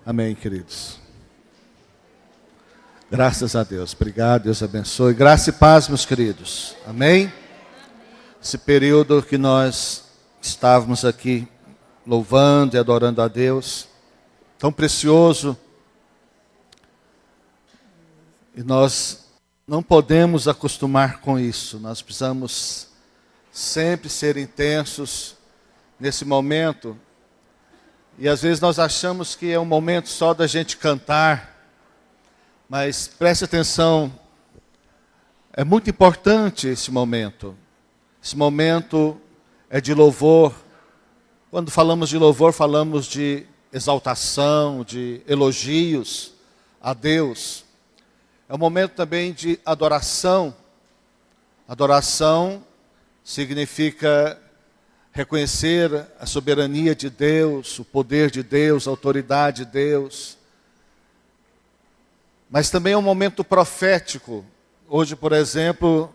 Amém, queridos. Graças a Deus. Obrigado, Deus abençoe. Graça e paz, meus queridos. Amém? Esse período que nós estávamos aqui louvando e adorando a Deus, tão precioso, e nós não podemos acostumar com isso. Nós precisamos sempre ser intensos nesse momento. E às vezes nós achamos que é um momento só da gente cantar, mas preste atenção, é muito importante esse momento. Esse momento é de louvor. Quando falamos de louvor, falamos de exaltação, de elogios a Deus. É um momento também de adoração. Adoração significa reconhecer a soberania de Deus, o poder de Deus, a autoridade de Deus. Mas também é um momento profético. Hoje, por exemplo,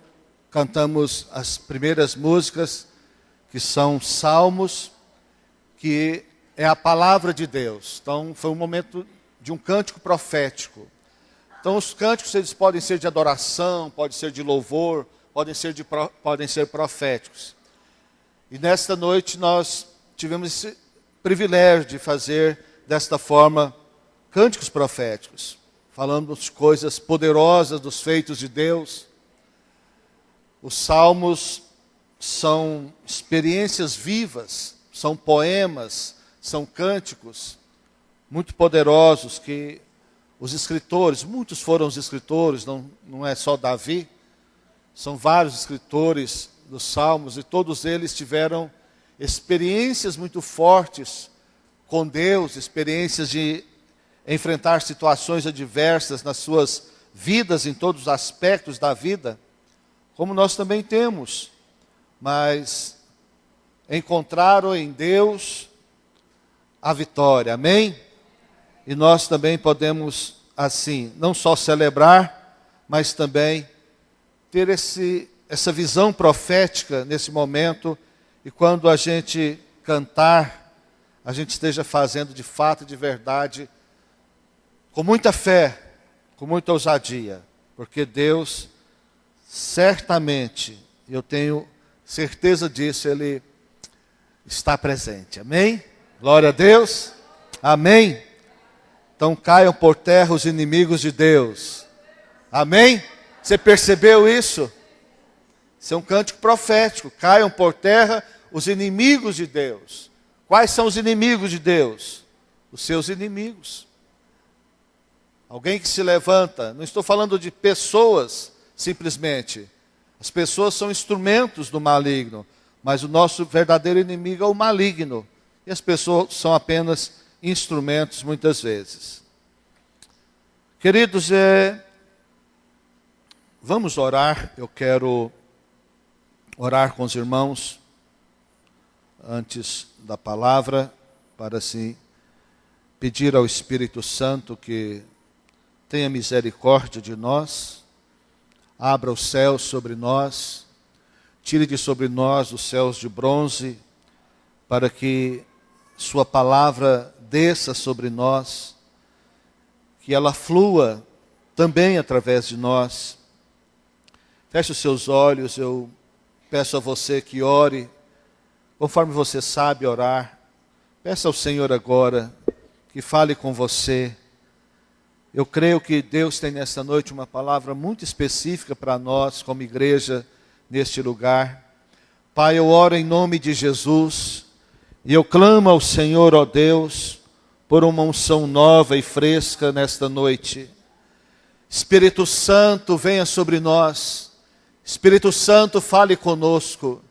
cantamos as primeiras músicas, que são salmos, que é a palavra de Deus. Então, foi um momento de um cântico profético. Então, os cânticos eles podem ser de adoração, podem ser de louvor, podem ser proféticos. E nesta noite nós tivemos esse privilégio de fazer desta forma cânticos proféticos, falando de coisas poderosas dos feitos de Deus. Os salmos são experiências vivas, são poemas, são cânticos muito poderosos que os escritores, muitos foram os escritores, não é só Davi, são vários escritores dos salmos, e todos eles tiveram experiências muito fortes com Deus, experiências de enfrentar situações adversas nas suas vidas, em todos os aspectos da vida, como nós também temos, mas encontraram em Deus a vitória, amém? E nós também podemos, assim, não só celebrar, mas também ter essa visão profética nesse momento, e quando a gente cantar, a gente esteja fazendo de fato e de verdade, com muita fé, com muita ousadia, porque Deus, certamente, eu tenho certeza disso, Ele está presente, amém? Glória a Deus, amém? Então caiam por terra os inimigos de Deus, amém? Você percebeu isso? Isso é um cântico profético. Caiam por terra os inimigos de Deus. Quais são os inimigos de Deus? Os seus inimigos. Alguém que se levanta. Não estou falando de pessoas, simplesmente. As pessoas são instrumentos do maligno. Mas o nosso verdadeiro inimigo é o maligno. E as pessoas são apenas instrumentos, muitas vezes. Queridos, vamos orar. Eu quero orar com os irmãos antes da palavra, para assim pedir ao Espírito Santo que tenha misericórdia de nós, abra os céus sobre nós, tire de sobre nós os céus de bronze, para que sua palavra desça sobre nós, que ela flua também através de nós. Feche os seus olhos, eu peço a você que ore, conforme você sabe orar. Peça ao Senhor agora que fale com você. Eu creio que Deus tem nesta noite uma palavra muito específica para nós, como igreja, neste lugar. Pai, eu oro em nome de Jesus, e eu clamo ao Senhor, ó Deus, por uma unção nova e fresca nesta noite. Espírito Santo, venha sobre nós. Espírito Santo, fale conosco.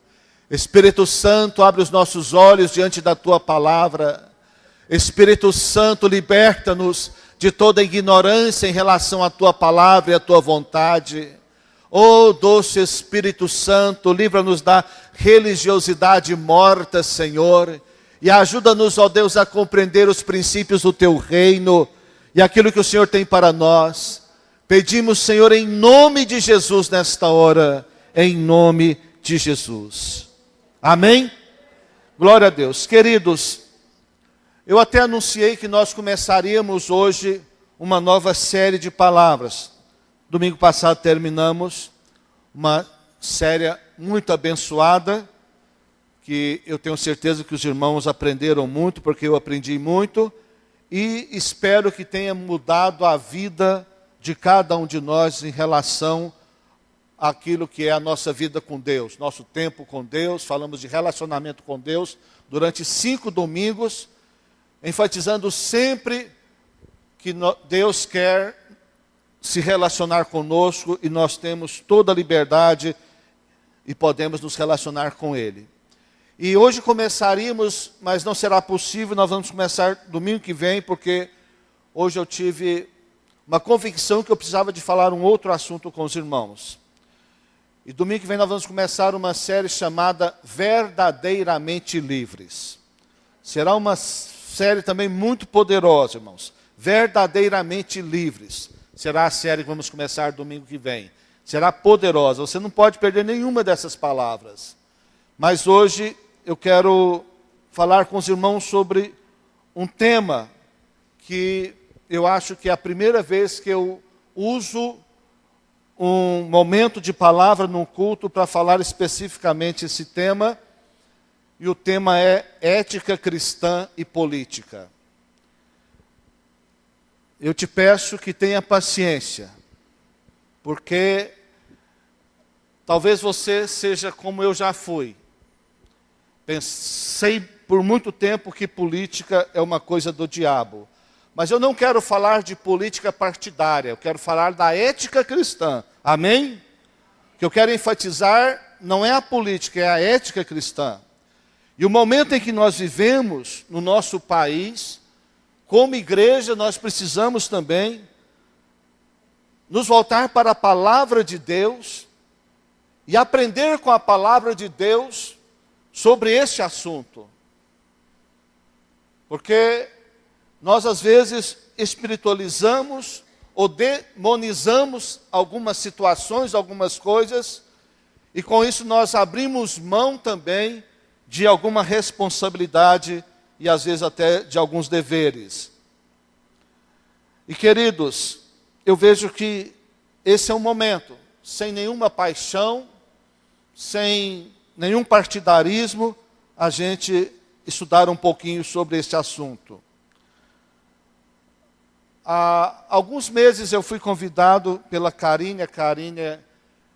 Espírito Santo, abre os nossos olhos diante da Tua palavra. Espírito Santo, liberta-nos de toda ignorância em relação à Tua palavra e à Tua vontade. Oh, doce Espírito Santo, livra-nos da religiosidade morta, Senhor, e ajuda-nos, ó Deus, a compreender os princípios do Teu reino e aquilo que o Senhor tem para nós. Pedimos, Senhor, em nome de Jesus nesta hora, em nome de Jesus. Amém? Glória a Deus. Queridos, Eu até anunciei que nós começaríamos hoje uma nova série de palavras. Domingo passado terminamos uma série muito abençoada, que eu tenho certeza que os irmãos aprenderam muito, porque eu aprendi muito, e espero que tenha mudado a vida de cada um de nós em relação àquilo que é a nossa vida com Deus, nosso tempo com Deus. Falamos de relacionamento com Deus durante 5 domingos, enfatizando sempre que Deus quer se relacionar conosco e nós temos toda a liberdade e podemos nos relacionar com Ele. E hoje começaríamos, mas não será possível, nós vamos começar domingo que vem, porque hoje eu tive uma convicção que eu precisava de falar um outro assunto com os irmãos. E domingo que vem nós vamos começar uma série chamada Verdadeiramente Livres. Será uma série também muito poderosa, irmãos. Verdadeiramente Livres. Será a série que vamos começar domingo que vem. Será poderosa. Você não pode perder nenhuma dessas palavras. Mas hoje eu quero falar com os irmãos sobre um tema que eu acho que é a primeira vez que eu uso um momento de palavra num culto para falar especificamente esse tema. E o tema é ética cristã e política. Eu te peço que tenha paciência, porque talvez você seja como eu já fui. Pensei por muito tempo que política é uma coisa do diabo. Mas eu não quero falar de política partidária, eu quero falar da ética cristã. Amém? O que eu quero enfatizar não é a política, é a ética cristã. E o momento em que nós vivemos no nosso país, como igreja, nós precisamos também nos voltar para a palavra de Deus e aprender com a palavra de Deus sobre esse assunto. Porque nós às vezes espiritualizamos ou demonizamos algumas situações, algumas coisas, e com isso nós abrimos mão também de alguma responsabilidade e às vezes até de alguns deveres. E queridos, eu vejo que esse é um momento, sem nenhuma paixão, sem nenhum partidarismo, a gente estudar um pouquinho sobre esse assunto. Há alguns meses eu fui convidado pela Karine. A Karine é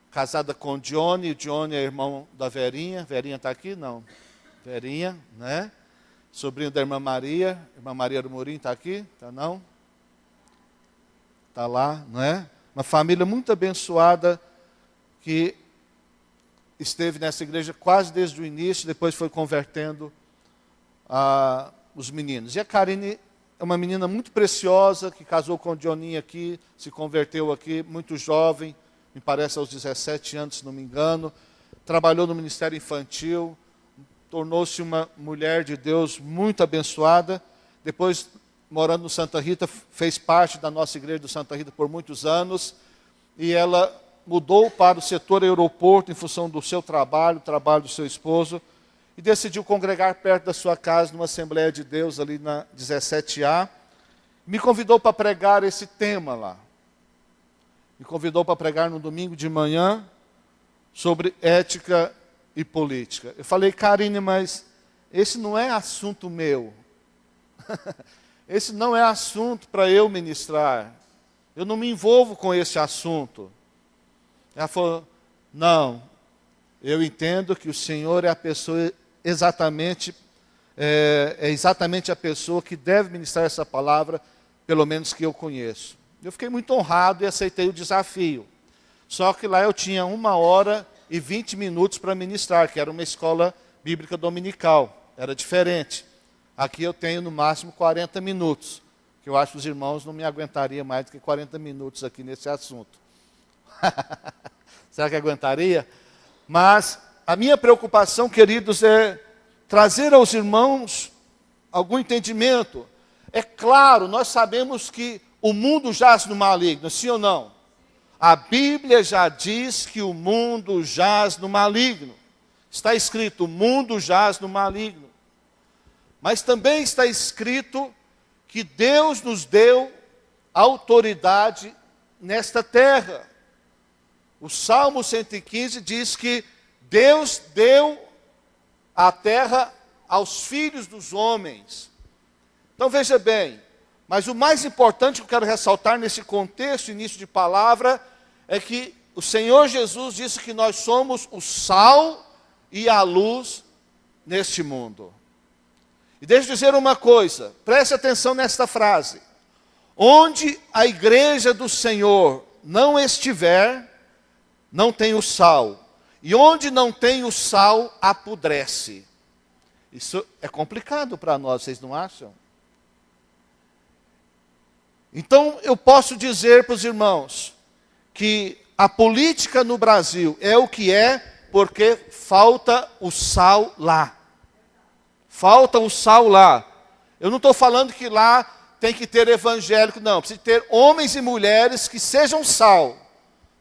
casada com o Johnny é irmão da Verinha. Verinha está aqui? Não. Verinha, né? Sobrinho da irmã Maria do Morim está aqui? Está não? Está lá, não é? Uma família muito abençoada que esteve nessa igreja quase desde o início, depois foi convertendo os meninos. E a Karine é uma menina muito preciosa, que casou com o Johnny aqui, se converteu aqui, muito jovem, me parece aos 17 anos, se não me engano. Trabalhou no Ministério Infantil, tornou-se uma mulher de Deus muito abençoada. Depois, morando no Santa Rita, fez parte da nossa igreja do Santa Rita por muitos anos. E ela mudou para o setor aeroporto em função do seu trabalho, o trabalho do seu esposo. E decidiu congregar perto da sua casa, numa Assembleia de Deus, ali na 17A. Me convidou para pregar esse tema lá. Me convidou para pregar no domingo de manhã sobre ética e política. Eu falei, Karine, mas esse não é assunto meu. Esse não é assunto para eu ministrar. Eu não me envolvo com esse assunto. Ela falou, não, eu entendo que o Senhor é a pessoa exatamente a pessoa que deve ministrar essa palavra, pelo menos que eu conheço. Eu fiquei muito honrado e aceitei o desafio. Só que lá eu tinha 1h20 para ministrar, que era uma escola bíblica dominical. Era diferente. Aqui eu tenho no máximo 40 minutos, que eu acho que os irmãos não me aguentariam mais do que 40 minutos aqui nesse assunto. Será que aguentaria? Mas a minha preocupação, queridos, é trazer aos irmãos algum entendimento. É claro, nós sabemos que o mundo jaz no maligno, sim ou não? A Bíblia já diz que o mundo jaz no maligno. Está escrito, o mundo jaz no maligno. Mas também está escrito que Deus nos deu autoridade nesta terra. O Salmo 115 diz que Deus deu a terra aos filhos dos homens. Então veja bem, mas o mais importante que eu quero ressaltar nesse contexto, início de palavra, é que o Senhor Jesus disse que nós somos o sal e a luz neste mundo. E deixa eu dizer uma coisa, preste atenção nesta frase. Onde a igreja do Senhor não estiver, não tem o sal. E onde não tem o sal, apodrece. Isso é complicado para nós, vocês não acham? Então eu posso dizer para os irmãos que a política no Brasil é o que é porque falta o sal lá. Falta o sal lá. Eu não estou falando que lá tem que ter evangélico, não. Precisa ter homens e mulheres que sejam sal.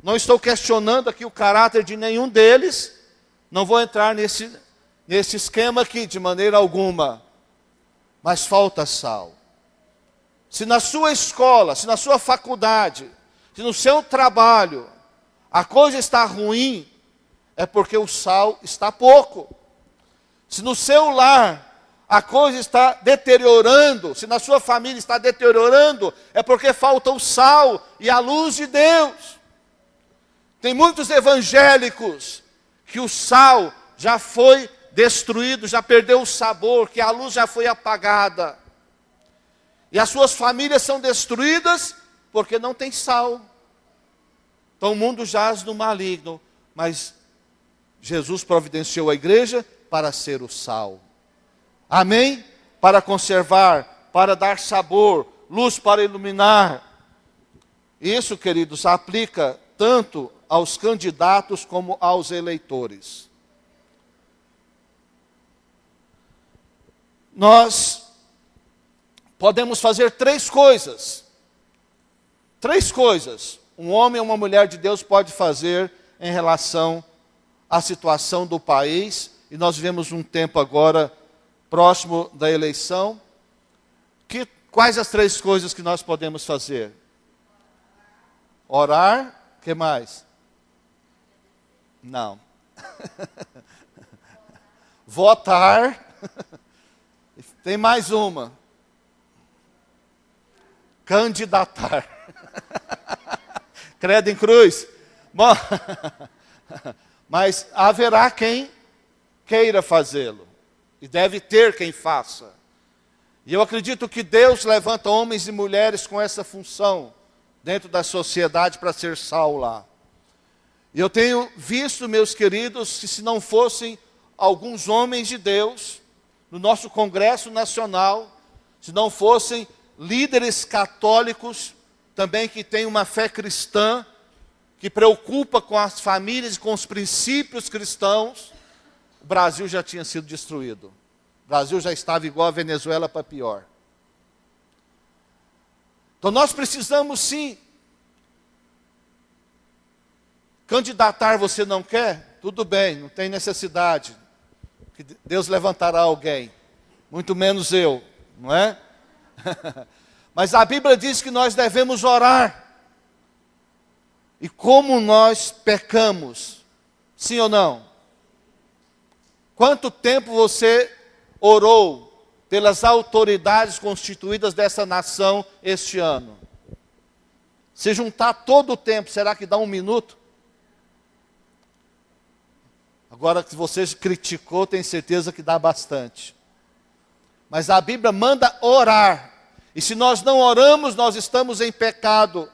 Não estou questionando aqui o caráter de nenhum deles. Não vou entrar nesse esquema aqui de maneira alguma. Mas falta sal. Se na sua escola, se na sua faculdade, se no seu trabalho, a coisa está ruim, é porque o sal está pouco. Se no seu lar a coisa está deteriorando, se na sua família está deteriorando, é porque falta o sal e a luz de Deus. Tem muitos evangélicos que o sal já foi destruído, já perdeu o sabor, que a luz já foi apagada. E as suas famílias são destruídas porque não tem sal. Então o mundo jaz no maligno, mas Jesus providenciou a igreja para ser o sal. Amém? Para conservar, para dar sabor, luz para iluminar. Isso, queridos, aplica tanto aos candidatos como aos eleitores. Nós podemos fazer três coisas. Três coisas. Um homem ou uma mulher de Deus pode fazer em relação à situação do país. E nós vivemos um tempo agora próximo da eleição. Quais as três coisas que nós podemos fazer? Orar, o que mais? Não. Votar. Tem mais uma. Candidatar. Credo em cruz. Bom, mas haverá quem queira fazê-lo. E deve ter quem faça. E eu acredito que Deus levanta homens e mulheres com essa função dentro da sociedade para ser sal lá. E eu tenho visto, meus queridos, que se não fossem alguns homens de Deus no nosso Congresso Nacional, se não fossem líderes católicos também que têm uma fé cristã, que preocupa com as famílias e com os princípios cristãos, o Brasil já tinha sido destruído. O Brasil já estava igual a Venezuela para pior. Então nós precisamos sim. Candidatar você não quer? Tudo bem, não tem necessidade. Que Deus levantará alguém. Muito menos eu, não é? Mas a Bíblia diz que nós devemos orar. E como nós pecamos? Sim ou não? Quanto tempo você orou pelas autoridades constituídas dessa nação este ano? Se juntar todo o tempo, será que dá um minuto? Agora que você criticou, tenho certeza que dá bastante. Mas a Bíblia manda orar. E se nós não oramos, nós estamos em pecado.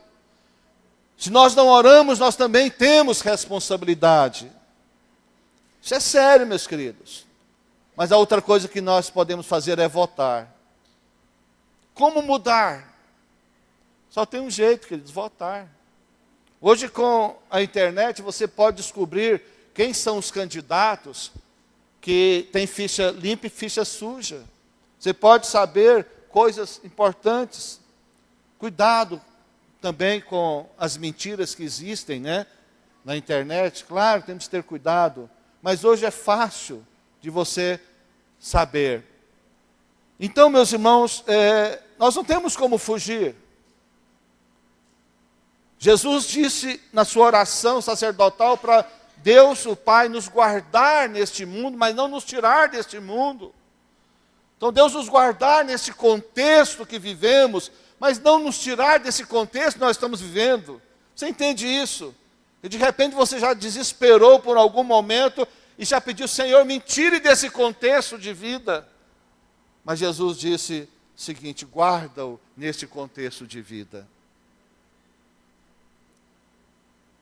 Se nós não oramos, nós também temos responsabilidade. Isso é sério, meus queridos. Mas a outra coisa que nós podemos fazer é votar. Como mudar? Só tem um jeito, queridos, votar. Hoje com a internet você pode descobrir quem são os candidatos que têm ficha limpa e ficha suja. Você pode saber coisas importantes. Cuidado também com as mentiras que existem, né, na internet. Claro, temos que ter cuidado. Mas hoje é fácil de você saber. Então, meus irmãos, nós não temos como fugir. Jesus disse na sua oração sacerdotal para Deus, o Pai, nos guardar neste mundo, mas não nos tirar deste mundo. Então, Deus nos guardar nesse contexto que vivemos, mas não nos tirar desse contexto que nós estamos vivendo. Você entende isso? E de repente você já desesperou por algum momento e já pediu, Senhor, me tire desse contexto de vida. Mas Jesus disse o seguinte, guarda-o nesse contexto de vida.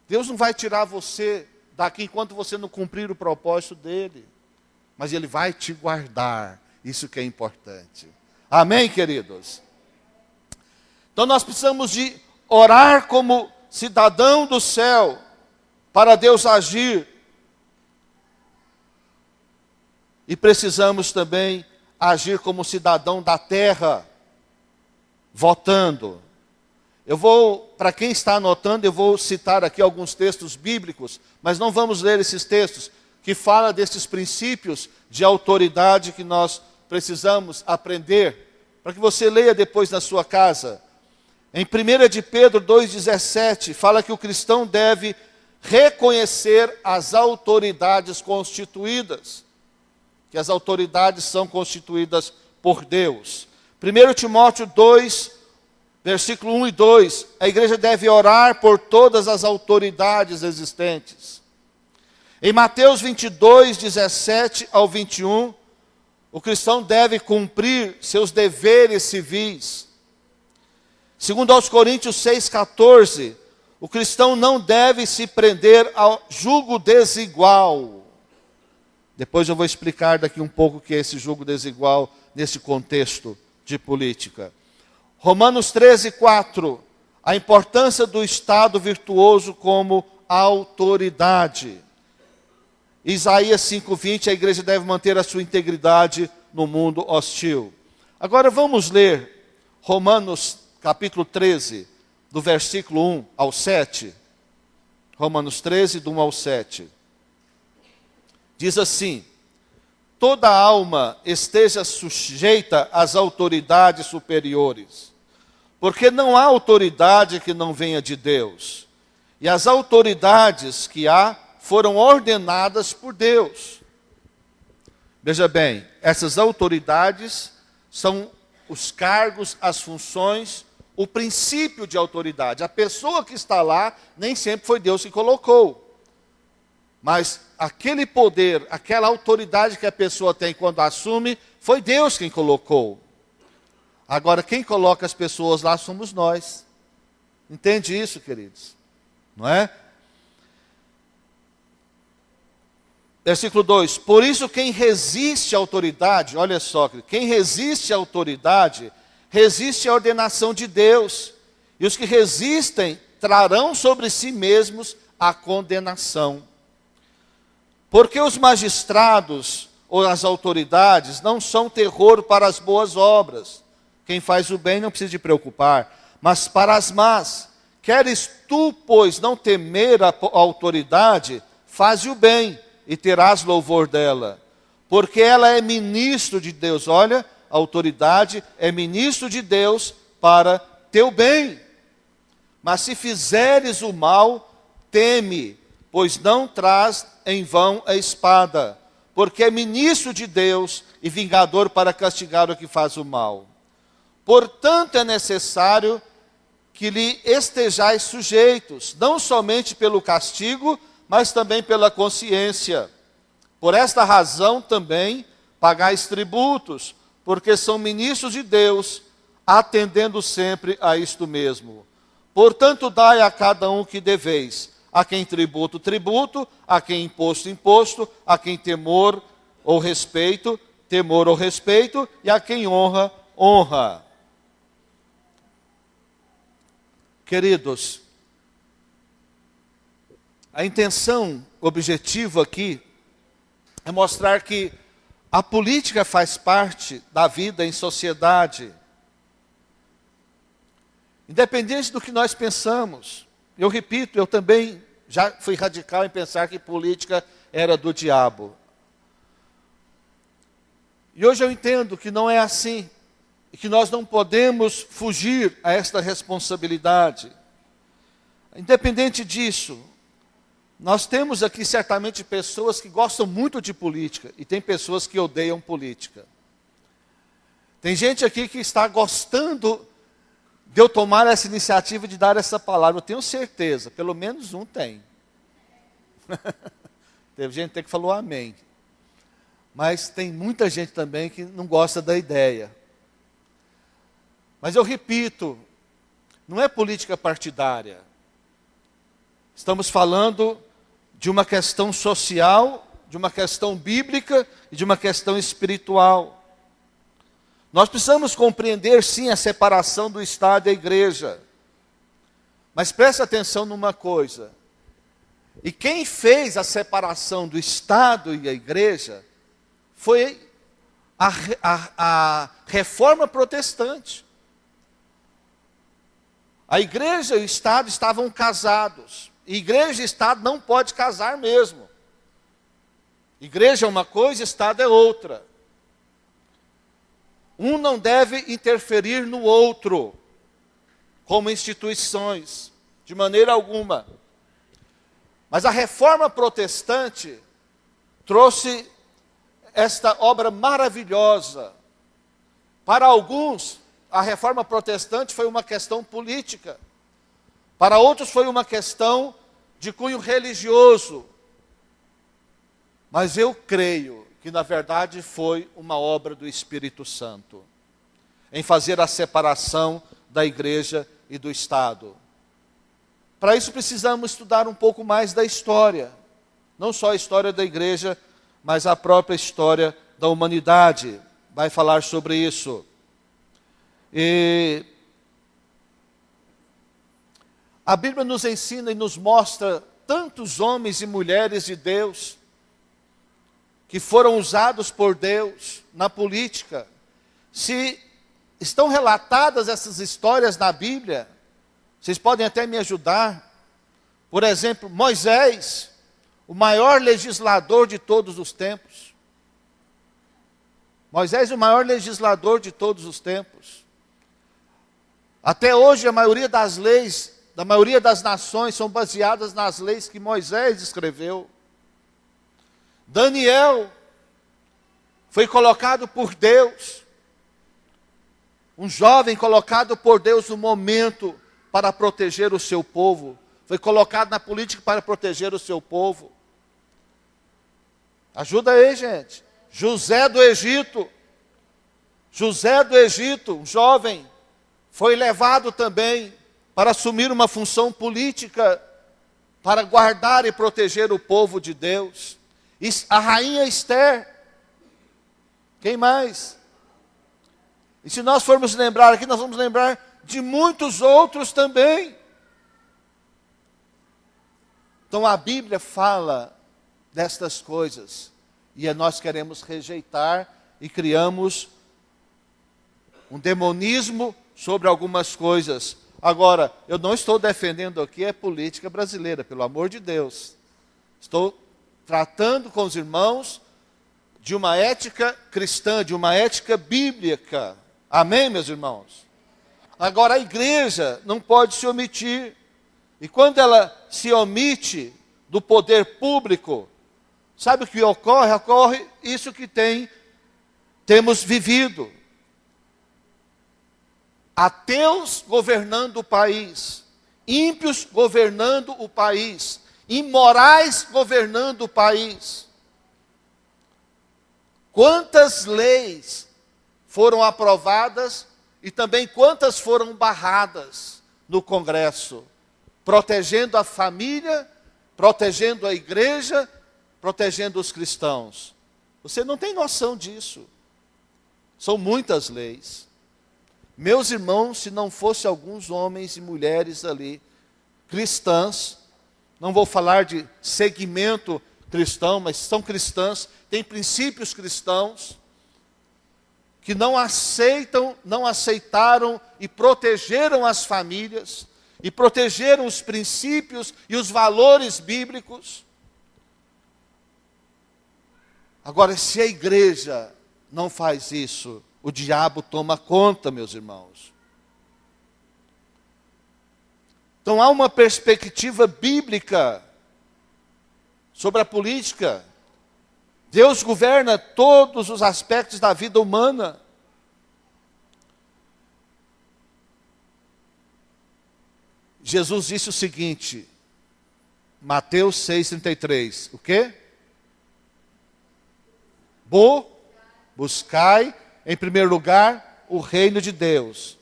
Deus não vai tirar você daqui enquanto você não cumprir o propósito dele. Mas ele vai te guardar. Isso que é importante. Amém, queridos? Então nós precisamos de orar como cidadão do céu, para Deus agir. E precisamos também agir como cidadão da terra, votando. Para quem está anotando, eu vou citar aqui alguns textos bíblicos, mas não vamos ler esses textos, que fala desses princípios de autoridade que nós precisamos aprender, para que você leia depois na sua casa. Em 1 de Pedro 2,17, fala que o cristão deve reconhecer as autoridades constituídas, que as autoridades são constituídas por Deus. 1 Timóteo 2, versículo 1 e 2, a igreja deve orar por todas as autoridades existentes. Em Mateus 22, 17 ao 21, o cristão deve cumprir seus deveres civis. Segundo aos Coríntios 6,14, o cristão não deve se prender ao jugo desigual. Depois eu vou explicar daqui um pouco o que é esse jugo desigual nesse contexto de política. Romanos 13,4, a importância do Estado virtuoso como autoridade. Isaías 5,20, a igreja deve manter a sua integridade no mundo hostil. Agora vamos ler Romanos capítulo 13, do versículo 1 ao 7. Romanos 13, do 1 ao 7. Diz assim, toda alma esteja sujeita às autoridades superiores, porque não há autoridade que não venha de Deus, e as autoridades que há foram ordenadas por Deus. Veja bem, essas autoridades são os cargos, as funções, o princípio de autoridade. A pessoa que está lá, nem sempre foi Deus que colocou. Mas aquele poder, aquela autoridade que a pessoa tem quando assume, foi Deus quem colocou. Agora, quem coloca as pessoas lá somos nós. Entende isso, queridos? Não é? Versículo 2, por isso quem resiste à autoridade, olha só, quem resiste à autoridade, resiste à ordenação de Deus, e os que resistem trarão sobre si mesmos a condenação. Porque os magistrados ou as autoridades não são terror para as boas obras, quem faz o bem não precisa de preocupar, mas para as más, queres tu, pois, não temer a autoridade, faze o bem, e terás louvor dela, porque ela é ministro de Deus. Olha, a autoridade é ministro de Deus para teu bem. Mas se fizeres o mal, teme, pois não traz em vão a espada, porque é ministro de Deus e vingador para castigar o que faz o mal. Portanto é necessário que lhe estejais sujeitos, não somente pelo castigo, mas também pela consciência. Por esta razão também pagais tributos, porque são ministros de Deus, atendendo sempre a isto mesmo. Portanto, dai a cada um que deveis, a quem tributo, tributo, a quem imposto, imposto, a quem temor ou respeito, e a quem honra, honra. Queridos, a intenção, o objetivo aqui, é mostrar que a política faz parte da vida em sociedade. Independente do que nós pensamos. Eu repito, eu também já fui radical em pensar que política era do diabo. E hoje eu entendo que não é assim, e que nós não podemos fugir a esta responsabilidade. Independente disso, nós temos aqui certamente pessoas que gostam muito de política, e tem pessoas que odeiam política. Tem gente aqui que está gostando de eu tomar essa iniciativa de dar essa palavra. Eu tenho certeza, pelo menos um tem. Teve gente até que falou amém. Mas tem muita gente também que não gosta da ideia. Mas eu repito, não é política partidária. Estamos falando de uma questão social, de uma questão bíblica e de uma questão espiritual. Nós precisamos compreender, sim, a separação do Estado e da igreja. Mas preste atenção numa coisa. E quem fez a separação do Estado e da igreja foi a reforma protestante. A igreja e o Estado estavam casados. E igreja e Estado não pode casar mesmo. Igreja é uma coisa, Estado é outra. Um não deve interferir no outro, como instituições, de maneira alguma. Mas a reforma protestante trouxe esta obra maravilhosa. Para alguns, a reforma protestante foi uma questão política. Para outros foi uma questão de cunho religioso. Mas eu creio que na verdade foi uma obra do Espírito Santo, em fazer a separação da igreja e do Estado. Para isso precisamos estudar um pouco mais da história, não só a história da igreja, mas a própria história da humanidade. Vai falar sobre isso. E a Bíblia nos ensina e nos mostra tantos homens e mulheres de Deus que foram usados por Deus na política. Se estão relatadas essas histórias na Bíblia, vocês podem até me ajudar. Por exemplo, Moisés, o maior legislador de todos os tempos. Moisés, o maior legislador de todos os tempos. Até hoje, a maioria das leis, da maioria das nações, são baseadas nas leis que Moisés escreveu. Daniel foi colocado por Deus, um jovem colocado por Deus no momento para proteger o seu povo. Foi colocado na política para proteger o seu povo. Ajuda aí, gente. José do Egito, um jovem, foi levado também para assumir uma função política, para guardar e proteger o povo de Deus. A rainha Esther, quem mais? E se nós formos lembrar aqui, nós vamos lembrar de muitos outros também. Então a Bíblia fala destas coisas, e nós queremos rejeitar e criamos um demonismo sobre algumas coisas. Agora, eu não estou defendendo aqui a política brasileira, pelo amor de Deus. Estou tratando com os irmãos de uma ética cristã, de uma ética bíblica. Amém, meus irmãos? Agora, a igreja não pode se omitir. E quando ela se omite do poder público, sabe o que ocorre? Ocorre isso que temos vivido. Ateus governando o país, ímpios governando o país, imorais governando o país. Quantas leis foram aprovadas e também quantas foram barradas no Congresso, protegendo a família, protegendo a igreja, protegendo os cristãos. Você não tem noção disso. São muitas leis. Meus irmãos, se não fosse alguns homens e mulheres ali, cristãs, não vou falar de segmento cristão, mas são cristãs, têm princípios cristãos, que não aceitaram e protegeram as famílias, e protegeram os princípios e os valores bíblicos. Agora, se a igreja não faz isso, o diabo toma conta, meus irmãos. Então há uma perspectiva bíblica sobre a política. Deus governa todos os aspectos da vida humana. Jesus disse o seguinte, Mateus 6,33, o quê? Buscai em primeiro lugar o reino de Deus,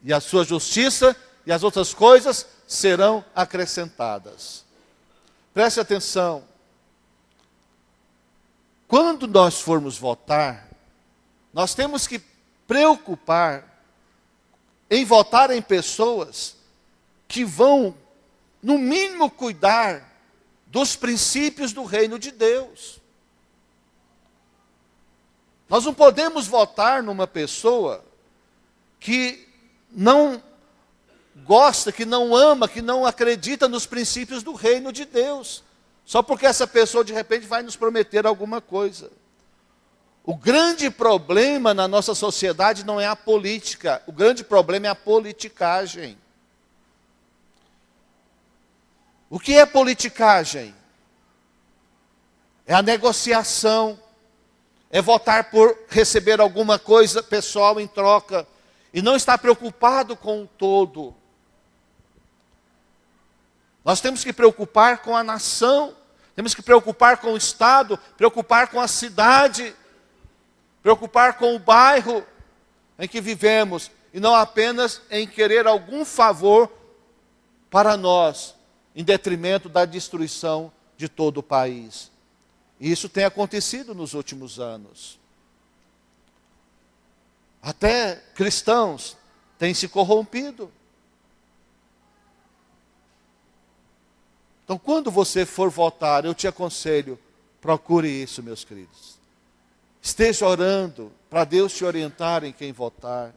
e a sua justiça, e as outras coisas serão acrescentadas. Preste atenção. Quando nós formos votar, nós temos que preocupar em votar em pessoas que vão, no mínimo, cuidar dos princípios do reino de Deus. Nós não podemos votar numa pessoa que não gosta, que não ama, que não acredita nos princípios do reino de Deus. Só porque essa pessoa de repente vai nos prometer alguma coisa. O grande problema na nossa sociedade não é a política, o grande problema é a politicagem. O que é politicagem? É a negociação, é votar por receber alguma coisa pessoal em troca, e não estar preocupado com o todo. Nós temos que preocupar com a nação, temos que preocupar com o Estado, preocupar com a cidade, preocupar com o bairro em que vivemos, e não apenas em querer algum favor para nós, em detrimento da destruição de todo o país. E isso tem acontecido nos últimos anos. Até cristãos têm se corrompido. Então, quando você for votar, eu te aconselho, procure isso, meus queridos. Esteja orando para Deus te orientar em quem votar.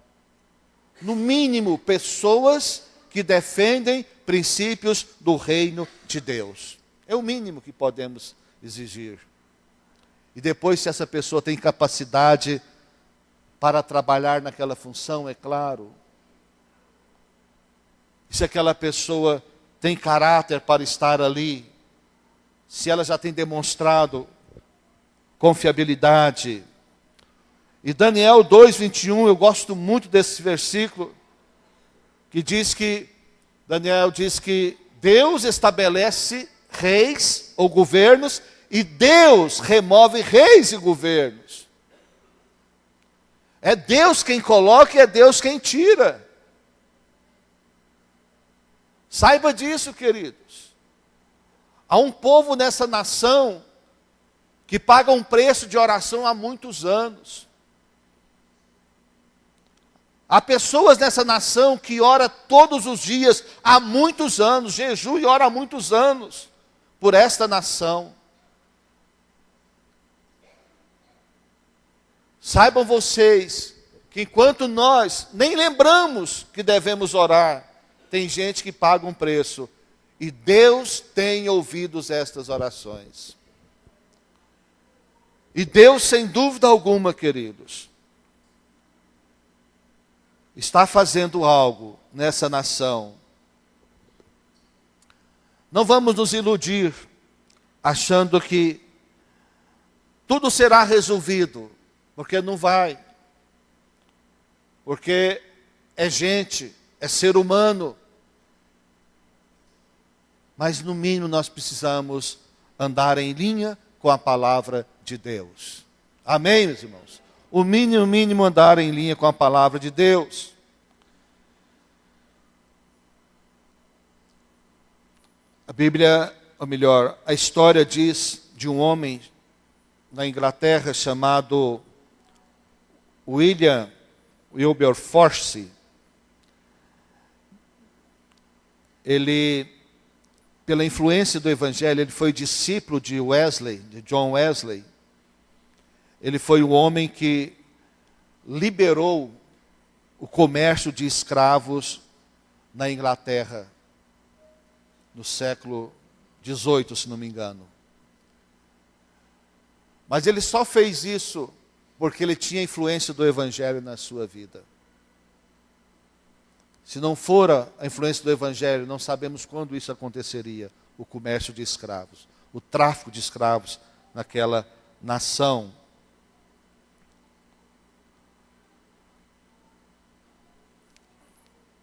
No mínimo, pessoas que defendem princípios do reino de Deus. É o mínimo que podemos exigir. E depois, se essa pessoa tem capacidade para trabalhar naquela função, é claro. Se aquela pessoa tem caráter para estar ali, se ela já tem demonstrado confiabilidade. E Daniel 2:21, eu gosto muito desse versículo, que diz que, Daniel diz que Deus estabelece reis ou governos, e Deus remove reis e governos. É Deus quem coloca e é Deus quem tira. Saiba disso, queridos. Há um povo nessa nação que paga um preço de oração há muitos anos. Há pessoas nessa nação que ora todos os dias há muitos anos, jejum e ora há muitos anos por esta nação. Saibam vocês que enquanto nós nem lembramos que devemos orar, tem gente que paga um preço. E Deus tem ouvido estas orações. E Deus, sem dúvida alguma, queridos, está fazendo algo nessa nação. Não vamos nos iludir, achando que tudo será resolvido, porque não vai. Porque é gente, é ser humano. Mas no mínimo nós precisamos andar em linha com a palavra de Deus. Amém, meus irmãos? O mínimo andar em linha com a palavra de Deus. A Bíblia, ou melhor, a história diz de um homem na Inglaterra chamado William Wilberforce. Ele, pela influência do Evangelho, ele foi discípulo de Wesley, de John Wesley. Ele foi o homem que liberou o comércio de escravos na Inglaterra, no século XVIII, se não me engano. Mas ele só fez isso porque ele tinha influência do Evangelho na sua vida. Se não fora a influência do Evangelho, não sabemos quando isso aconteceria, o comércio de escravos, o tráfico de escravos naquela nação.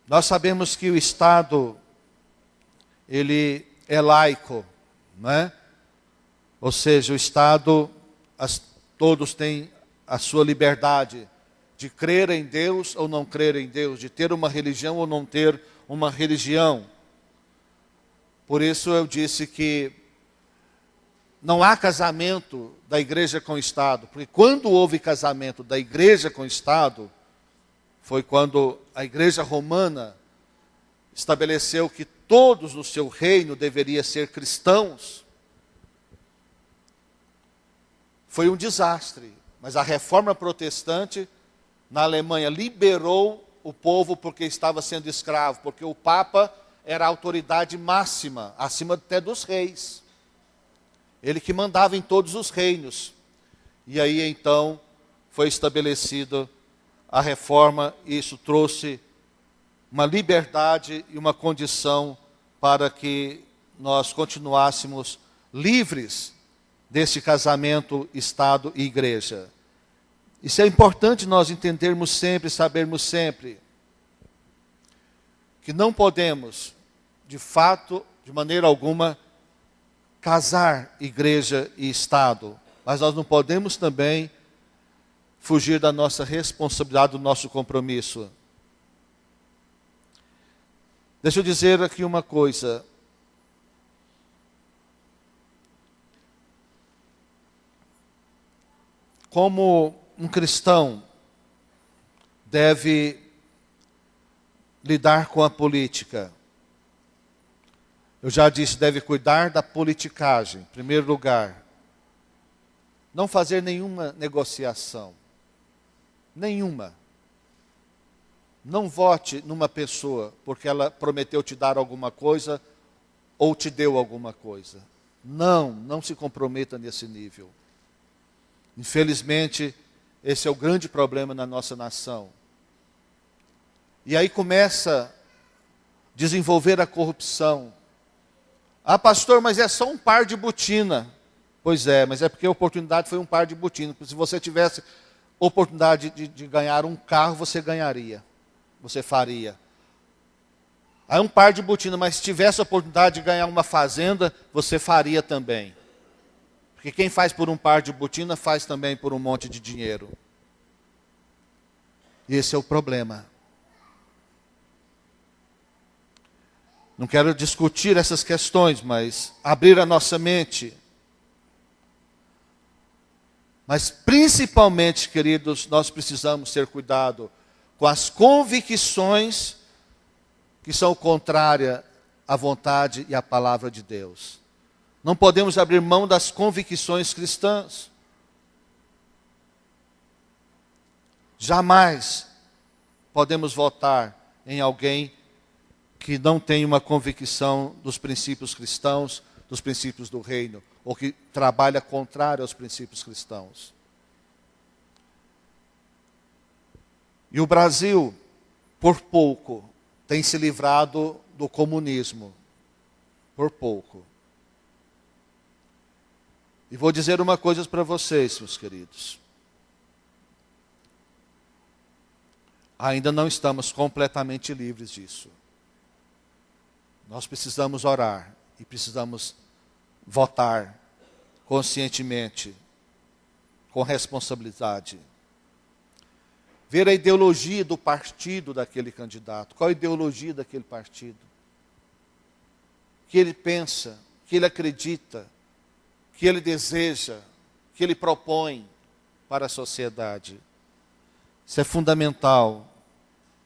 Nós sabemos que o Estado, ele é laico, não é? Ou seja, o Estado, todos têm a sua liberdade de crer em Deus ou não crer em Deus, de ter uma religião ou não ter uma religião. Por isso eu disse que não há casamento da igreja com o Estado, porque quando houve casamento da igreja com o Estado, foi quando a igreja romana estabeleceu que todos no seu reino deveriam ser cristãos. Foi um desastre, mas a reforma protestante na Alemanha liberou o povo porque estava sendo escravo, porque o Papa era a autoridade máxima, acima até dos reis. Ele que mandava em todos os reinos. E aí então foi estabelecida a reforma, e isso trouxe uma liberdade e uma condição para que nós continuássemos livres desse casamento Estado e Igreja. Isso é importante nós entendermos sempre, sabermos sempre, que não podemos, de fato, de maneira alguma, casar Igreja e Estado, mas nós não podemos também fugir da nossa responsabilidade, do nosso compromisso. Deixa eu dizer aqui uma coisa. Como um cristão deve lidar com a política? Eu já disse, deve cuidar da politicagem, em primeiro lugar. Não fazer nenhuma negociação. Nenhuma. Não vote numa pessoa porque ela prometeu te dar alguma coisa ou te deu alguma coisa. Não se comprometa nesse nível. Infelizmente, esse é o grande problema na nossa nação. E aí começa a desenvolver a corrupção. Ah, pastor, mas é só um par de botina. Pois é, mas é porque a oportunidade foi um par de botina. Se você tivesse oportunidade de ganhar um carro, você ganharia. Você faria. Aí um par de botina, mas se tivesse a oportunidade de ganhar uma fazenda, você faria também. Porque quem faz por um par de botina, faz também por um monte de dinheiro. E esse é o problema. Não quero discutir essas questões, mas abrir a nossa mente. Mas principalmente, queridos, nós precisamos ter cuidado com as convicções que são contrárias à vontade e à palavra de Deus. Não podemos abrir mão das convicções cristãs. Jamais podemos votar em alguém que não tem uma convicção dos princípios cristãos, dos princípios do reino, ou que trabalha contrário aos princípios cristãos. E o Brasil, por pouco, tem se livrado do comunismo. Por pouco. E vou dizer uma coisa para vocês, meus queridos. Ainda não estamos completamente livres disso. Nós precisamos orar e precisamos votar conscientemente, com responsabilidade. Ver a ideologia do partido daquele candidato. Qual a ideologia daquele partido? O que ele pensa, o que ele acredita, o que ele deseja, o que ele propõe para a sociedade. Isso é fundamental.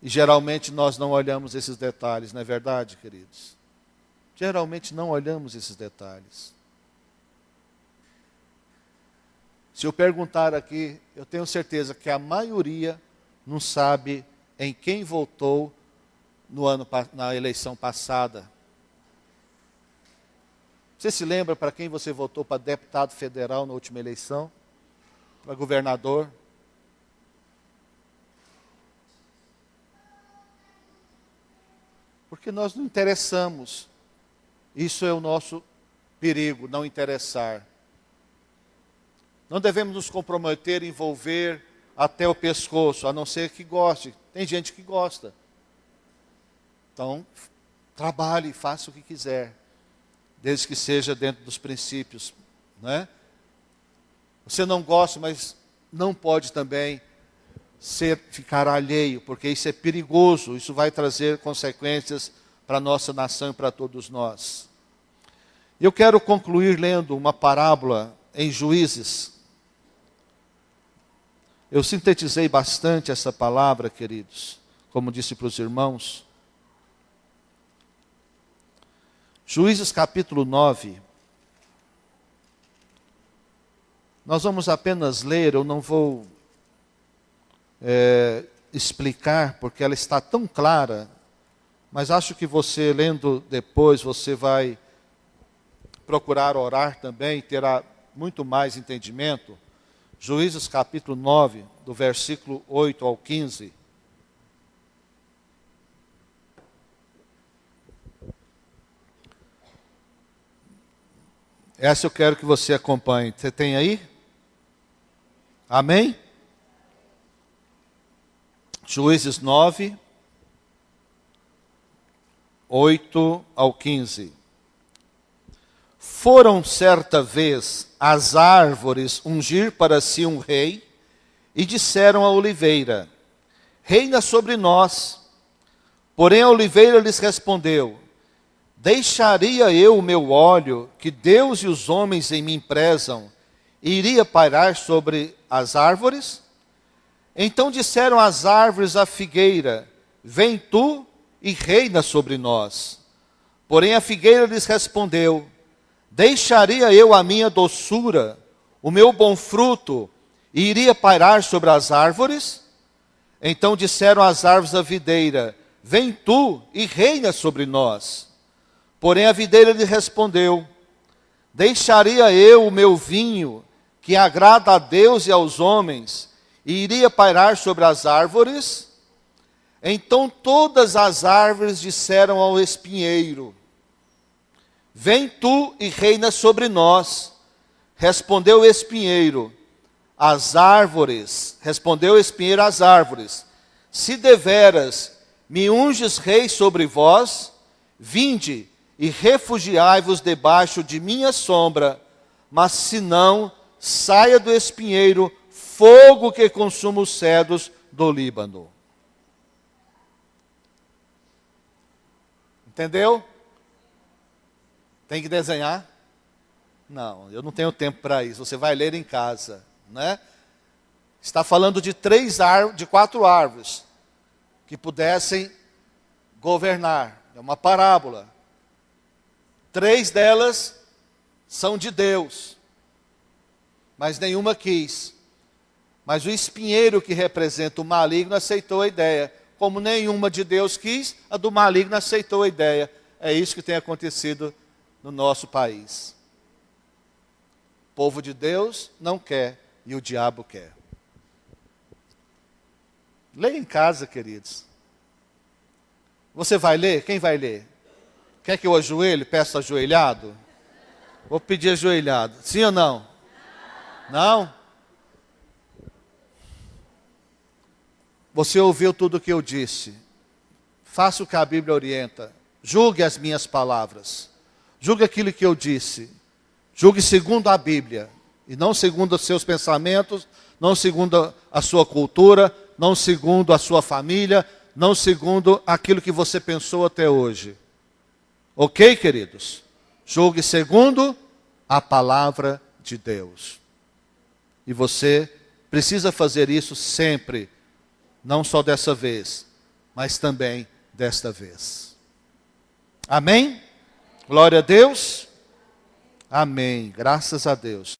E geralmente nós não olhamos esses detalhes, não é verdade, queridos? Geralmente não olhamos esses detalhes. Se eu perguntar aqui, eu tenho certeza que a maioria não sabe em quem votou na eleição passada. Você se lembra para quem você votou para deputado federal na última eleição? Para governador? Porque nós não interessamos. Isso é o nosso perigo, não interessar. Não devemos nos comprometer, envolver até o pescoço, a não ser que goste. Tem gente que gosta. Então, trabalhe, faça o que quiser, desde que seja dentro dos princípios, né? Você não gosta, mas não pode também ficar alheio, porque isso é perigoso, isso vai trazer consequências para a nossa nação e para todos nós. Eu quero concluir lendo uma parábola em Juízes. Eu sintetizei bastante essa palavra, queridos, como disse para os irmãos. Juízes capítulo 9. Nós vamos apenas ler, eu não vou explicar, porque ela está tão clara, mas acho que você, lendo depois, você vai procurar orar também, terá muito mais entendimento. Juízes capítulo 9, do versículo 8 ao 15. Essa eu quero que você acompanhe. Você tem aí? Amém? Juízes 9, 8 ao 15. Foram certa vez as árvores ungir para si um rei, e disseram à oliveira: reina sobre nós. Porém a oliveira lhes respondeu: deixaria eu o meu óleo, que Deus e os homens em mim prezam, e iria pairar sobre as árvores? Então disseram as árvores à figueira: vem tu e reina sobre nós. Porém a figueira lhes respondeu: deixaria eu a minha doçura, o meu bom fruto, e iria pairar sobre as árvores? Então disseram as árvores à videira: vem tu e reina sobre nós. Porém a videira lhe respondeu: deixaria eu o meu vinho, que agrada a Deus e aos homens, e iria pairar sobre as árvores? Então todas as árvores disseram ao espinheiro: vem tu e reina sobre nós. Respondeu o espinheiro às árvores, se deveras me unges rei sobre vós, vinde e refugiai-vos debaixo de minha sombra, mas se não, saia do espinheiro fogo que consuma os cedros do Líbano. Entendeu? Tem que desenhar? Não, eu não tenho tempo para isso. Você vai ler em casa, né? Está falando de 4 árvores que pudessem governar. É uma parábola. 3 delas são de Deus, mas nenhuma quis. Mas o espinheiro, que representa o maligno, aceitou a ideia. Como nenhuma de Deus quis, a do maligno aceitou a ideia. É isso que tem acontecido no nosso país. O povo de Deus não quer e o diabo quer. Leia em casa, queridos. Você vai ler? Quem vai ler? Quer que eu ajoelhe? Peço ajoelhado? Vou pedir ajoelhado. Sim ou não? Não? Você ouviu tudo o que eu disse. Faça o que a Bíblia orienta. Julgue as minhas palavras. Julgue aquilo que eu disse. Julgue segundo a Bíblia. E não segundo os seus pensamentos, não segundo a sua cultura, não segundo a sua família, não segundo aquilo que você pensou até hoje. Ok, queridos? Julgue segundo a palavra de Deus. E você precisa fazer isso sempre. Não só dessa vez, mas também desta vez. Amém? Glória a Deus. Amém. Graças a Deus.